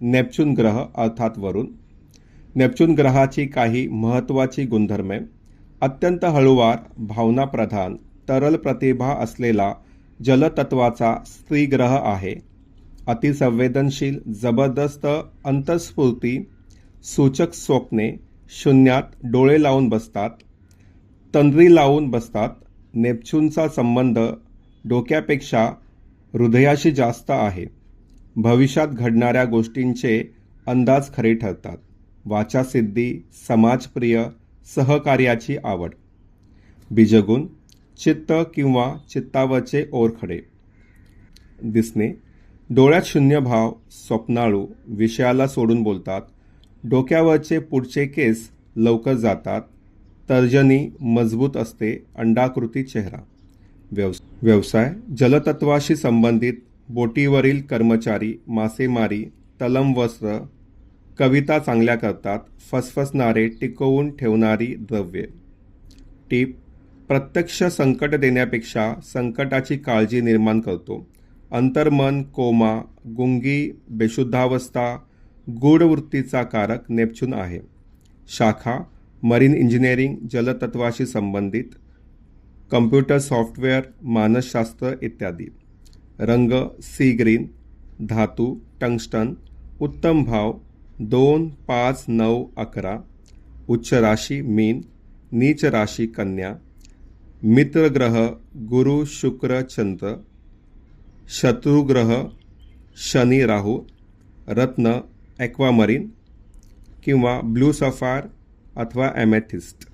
Neptune ग्रह अर्थात वरुण. Neptune ग्रहाची काही महत्त्वाची गुणधर्मे: अत्यंत हळूवार, भावनाप्रधान, तरल प्रतिभा असलेला जलतत्वाचा स्त्रीग्रह आहे. अतिसंवेदनशील, जबरदस्त अंतःस्फूर्ती, सूचक स्वप्ने, शून्यात डोळे लावून बसतात, तंद्री लावून बसतात. नेपच्यूनचा संबंध डोक्यापेक्षा हृदयाशी जास्त आहे. भविष्यात घडणाऱ्या गोष्टींचे अंदाज खरे ठरतात. वाचासिद्धी, समाजप्रिय, सहकार्याची आवड. बीजगुण: चित्त किंवा चित्तावरचे ओरखडे दिसणे. डोळ्यात शून्य भाव, स्वप्नाळू, विषयाला सोडून बोलतात. डोक्यावरचे पुढचे केस लवकर जातात. तर्जनी मजबूत असते. अंडाकृती चेहरा. व्यवसाय: जलतत्वाशी संबंधित बोटीवरील कर्मचारी, मासेमारी, तलमवस्त्र, कविता चांगल्या करतात. फसफसणारे, टिकवून ठेवणारी द्रव्ये. टीप: प्रत्यक्ष संकट देण्यापेक्षा संकटाची काळजी निर्माण करतो. अंतर्मन, कोमा, गुंगी, बेशुद्धावस्था, गूढवृत्तीचा कारक नेपच्यून आहे. शाखा: मरीन इंजिनिअरिंग, जलतत्वाशी संबंधित, कम्प्युटर सॉफ्टवेअर, मानसशास्त्र इत्यादी. रंग: सी ग्रीन. धातू: टंगस्टन. उत्तम भाव: 2, 5, 9, 11. उच्च राशी: मीन. नीच राशी: कन्या. मित्र ग्रह: गुरु, शुक्र, चंद्र. शत्रुग्रह: शनी, राहू. रत्न: ॲक्वामरीन किंवा ब्लू सफायर अथवा ॲमेथिस्ट.